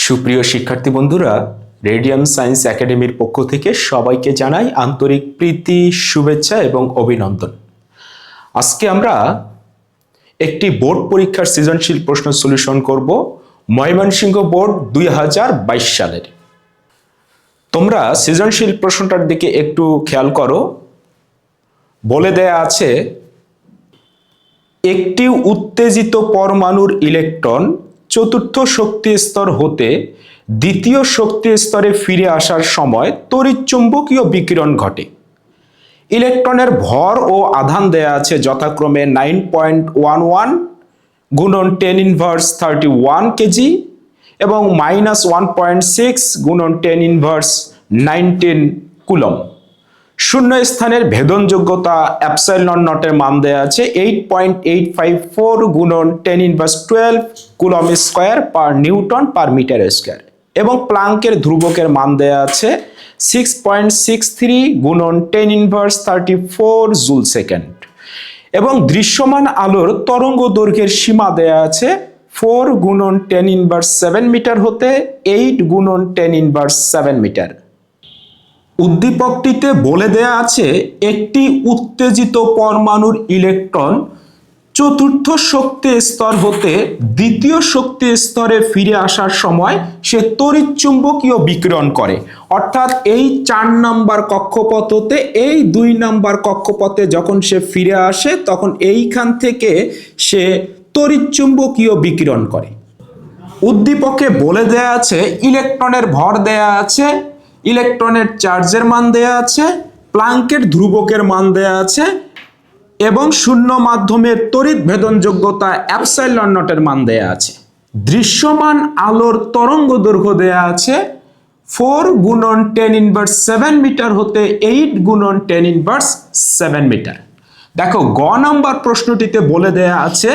সুপ্রিয় শিক্ষার্থী বন্ধুরা, রেডিয়াম সায়েন্স একাডেমির পক্ষ থেকে সবাইকে জানাই আন্তরিক প্রীতি, শুভেচ্ছা এবং অভিনন্দন। আজকে আমরা একটি বোর্ড পরীক্ষার সৃজনশীল প্রশ্ন সলিউশন করব ময়মনসিংহ বোর্ড 2022 সালের। তোমরা সৃজনশীল প্রশ্নটার দিকে একটু খেয়াল করো। বলে দেয়া আছে, একটি উত্তেজিত পরমাণুর ইলেকট্রন চতুর্থ শক্তি স্তর হতে দ্বিতীয় শক্তি স্তরে ফিরে আসার সময় তড়িৎচুম্বকীয় বিকিরণ ঘটে। ইলেকট্রনের ভর ও আধান দেয়া আছে যথাক্রমে 9.11 গুণন 10⁻31 কেজি এবং -1.6 গুণন 10⁻19 কুলম। শূন্য স্থানের ভেদনযোগ্যতা এপসাইলন নটের মান দেয়া আছে 8.854 গুণন 10⁻12 coulomb square per newton per metre square এবং প্লাঙ্কের ধ্রুবকের মান দেয়া আছে 6.63 গুণন 10⁻34 জুল সেকেন্ড এবং দৃশ্যমান আলোর তরঙ্গ দৈর্ঘ্যের সীমা দেয়া আছে 4 গুণন 10⁻7 মিটার হতে 8 গুণন 10⁻7 মিটার। উদ্দীপকটিতে বলে দেয়া আছে, একটি উত্তেজিত পরমাণুর ইলেকট্রন চতুর্থ শক্তি স্তর হতে দ্বিতীয় শক্তি স্তরে ফিরে আসার সময় সে তড়িৎচুম্বকীয় বিকিরণ করে। অর্থাৎ এই 4 নাম্বার কক্ষপথ হতে এই 2 নাম্বার কক্ষপথে যখন সে ফিরে আসে তখন এইখান থেকে সে তড়িৎচুম্বকীয় বিকিরণ করে। উদ্দীপকে বলে দেয়া আছে, ইলেকট্রনের ভর দেয়া আছে, ইলেকট্রনের চার্জের মান দেয়া আছে, প্লাঙ্কের ধ্রুবকের মান দেয়া আছে এবং শূন্য মাধ্যমের তড়িৎ ভেদনযোগ্যতা এপসাইলন নটের মান দেয়া আছে। দৃশ্যমান আলোর তরঙ্গ দৈর্ঘ্য দেয়া আছে 4 গুণন 10⁻7 মিটার হতে 8 গুণন 10⁻7 মিটার। দেখো, গ নাম্বার প্রশ্নটিতে বলে দেয়া আছে,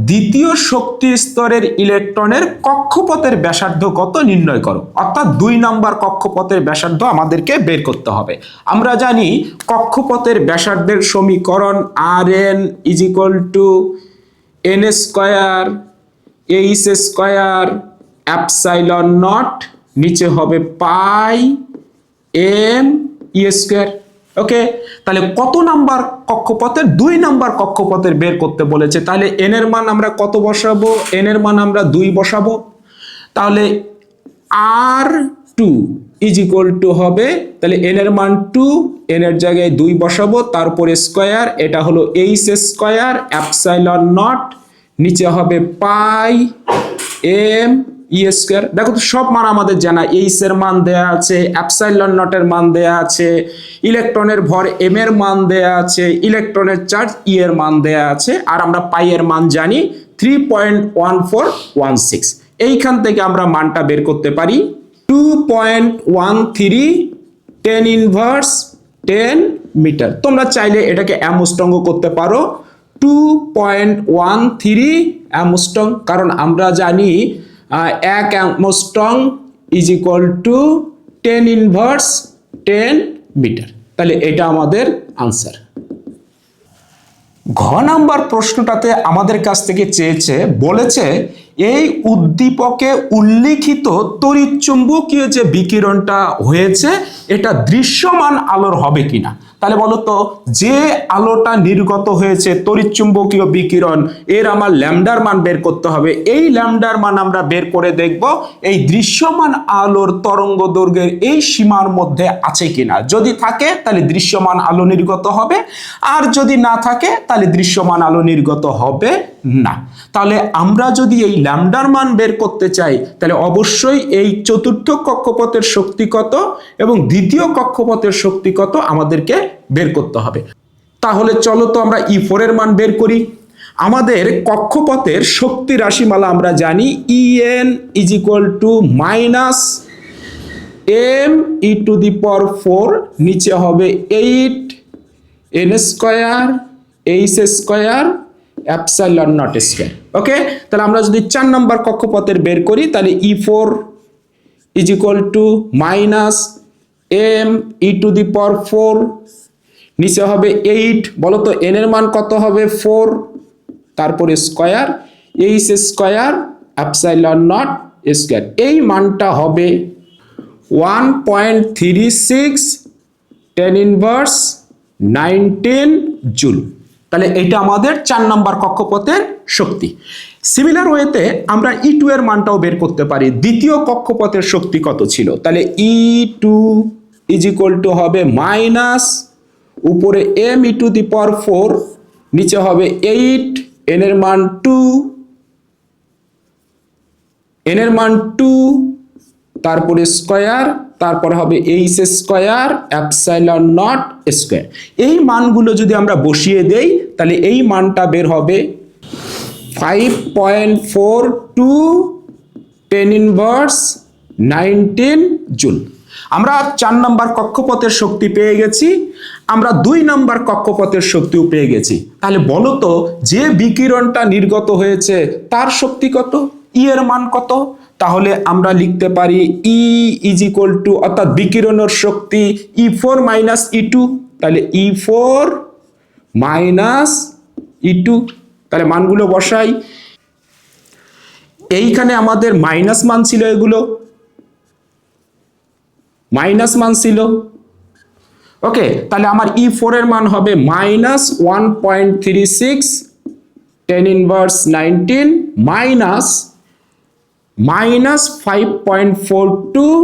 দ্বিতীয় শক্তি স্তরের ইলেকট্রনের কক্ষপথের ব্যাসার্ধ কত নির্ণয় করো। অর্থাৎ 2 নাম্বার কক্ষপথের ব্যাসার্ধ আমাদেরকে বের করতে হবে। আমরা জানি কক্ষপথের ব্যাসার্ধের সমীকরণ Rn = n square h square epsilon not, নিচে হবে পাই m e স্কয়ার। ওকে, তাহলে কত নাম্বার কক্ষপথের? 2 নাম্বার কক্ষপথের বের করতে বলেছে। তাহলে n এর মান আমরা কত বসাবো? n এর মান আমরা 2 বসাবো। তাহলে R2 হবে, তাহলে n এর মান 2, n এর জায়গায় 2 বসাবো, তারপরে স্কয়ার, এটা হলো h স্কয়ার এপসাইলন নট, নিচে হবে পাই m e স্কয়ার। দেখো তো সব মান আমাদের জানা, h এর মান দেয়া আছে, এপসাইলন নটের মান দেয়া আছে, ইলেকট্রনের ভর m এর মান দেয়া আছে, ইলেকট্রনের চার্জ e এর মান দেয়া আছে, আর আমরা পাই এর মান জানি 3.1416। এইখান থেকে আমরা মানটা বের করতে পারি 2.13 10⁻10 মিটার। তোমরা চাইলে এটাকে অ্যামস্ট্রং করতে পারো 2.13 অ্যামস্ট্রং, কারণ আমরা জানি 1 অ্যামস্ট্রং = 10⁻10 মিটার। তাহলে এটা আমাদের আনসার। ঘ নাম্বার প্রশ্নটাতে আমাদের কাছ থেকে চেয়েছে, বলেছে এই উদ্দীপকে উল্লিখিত তড়িৎচুম্বকীয় যে বিকিরণটা হয়েছে এটা দৃশ্যমান আলোর হবে কিনা। তাহলে বলো তো, যে আলোটা নির্গত হয়েছে তড়িৎচুম্বকীয় বিকিরণ, এর আমার ল্যামডার মান বের করতে হবে। এই ল্যামডার মান আমরা বের করে দেখব এই দৃশ্যমান আলোর তরঙ্গ দৈর্ঘ্যের এই সীমার মধ্যে আছে কিনা। যদি থাকে তাহলে দৃশ্যমান আলো নির্গত হবে, আর যদি না থাকে তাহলে দৃশ্যমান আলো নির্গত হবে না। তাহলে আমরা যদি এই ল্যামডার মান বের করতে চাই তাহলে অবশ্যই এই চতুর্থ কক্ষপথের শক্তি কত এবং দ্বিতীয় কক্ষপথের শক্তি কত আমাদেরকে বের করতে হবে। তাহলে চলো তো আমরা E4 এর মান বের করি। আমাদের কক্ষপথের শক্তি রাশিমালা আমরা জানি En - m e⁴, নিচে হবে 8 n square h square epsilon naught square. Okay, তাহলে আমরা যদি 4 নাম্বার কক্ষপথের বের করি তাহলে E4 - m e⁴, নিচে হবে 8, বলো তো n এর মান কত হবে? 4, তারপরে square h square epsilon naught square, এই মানটা হবে 1.36 10 ইনভার্স 19 জুল। তাহলে এটা আমাদের 4 নম্বর কক্ষপথের শক্তি। সিমিলার ওয়েতে আমরা E2 এর মানটাও বের করতে পারি। দ্বিতীয় কক্ষপথের শক্তি কত ছিল? তাহলে E2 ইজ ইকুয়াল টু হবে মাইনাস উপরে m e⁴, নিচে হবে 8, n এর মান 2, n এর মান 2, তারপরে স্কয়ার, তারপরে হবে h square epsilon naught square. এই মানগুলো যদি আমরা বসিয়ে দেই তাহলে এই মানটা বের হবে 5.42 10 ইনভার্স 19 জুল। আমরা 4 নম্বর কক্ষপথের শক্তি পেয়ে গেছি, আমরা 2 নম্বর কক্ষপথের শক্তিও পেয়ে গেছি। তাহলে বলো তো যে বিকিরণটা নির্গত হয়েছে তার শক্তি কত, ই এর মান কত? তাহলে আমরা লিখতে পারি ই ইজ ইকুয়াল টু, অর্থাৎ বিকিরণের শক্তি E4 মাইনাস E2, তাহলে E4 মাইনাস E2। তাহলে মানগুলো বসাই, এইখানে আমাদের মাইনাস মান ছিল, এগুলো মাইনাস মান ছিল। ওকে, তাহলে আমার E4 এর মান হবে মাইনাস 1.36 10 ইনভার্স 19 মাইনাস 5.42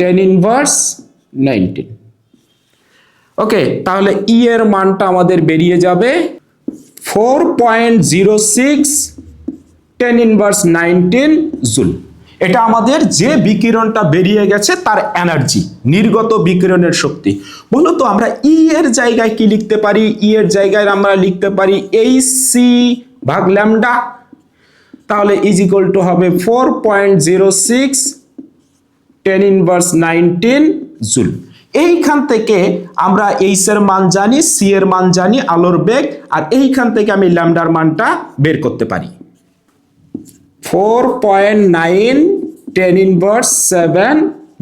10 ইনভার্স 19। ওকে, তাহলে ই এর মানটা আমাদের বেরিয়ে যাবে 4.06 10 ইনভার্স 19 জুল। এটা আমাদের যে বিকিরণটা বেরিয়ে গেছে তার এনার্জি, নির্গত বিকিরণের শক্তি। বলো তো আমরা ই এর জায়গায় কি লিখতে পারি? ই এর জায়গায় আমরা লিখতে পারি hc ভাগ ল্যামডা। তাহলে ইজ ইকুয়াল টু হবে 4.06 10 ইনভার্স 19 জুল। এইখান থেকে আমরা এইচ এর মান জানি, সি এর মান জানি, আলোর বেগ, আর এইখান থেকে আমি ল্যামডার মানটা বের করতে পারি 4.9 10 ইনভার্স 7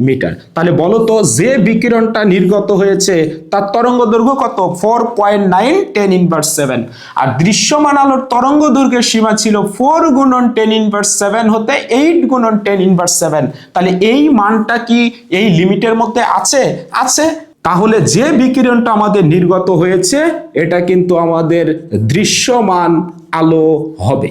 মিটার। তাহলে বলো তো যে বিকিরণটা নির্গত হয়েছে তার তরঙ্গ দৈর্ঘ্য কত? 4.9 10 ইনভার্স 7। আর দৃশ্যমান আলোর তরঙ্গ দৈর্ঘ্যের সীমা ছিল 4 গুণন 10 ইনভার্স 7 হতে 8 গুণন 10 ইনভার্স 7। তাহলে এই মানটা কি এই লিমিটের মধ্যে আছে? আছে। তাহলে যে বিকিরণটা আমাদের নির্গত হয়েছে এটা কিন্তু আমাদের দৃশ্যমান আলো হবে।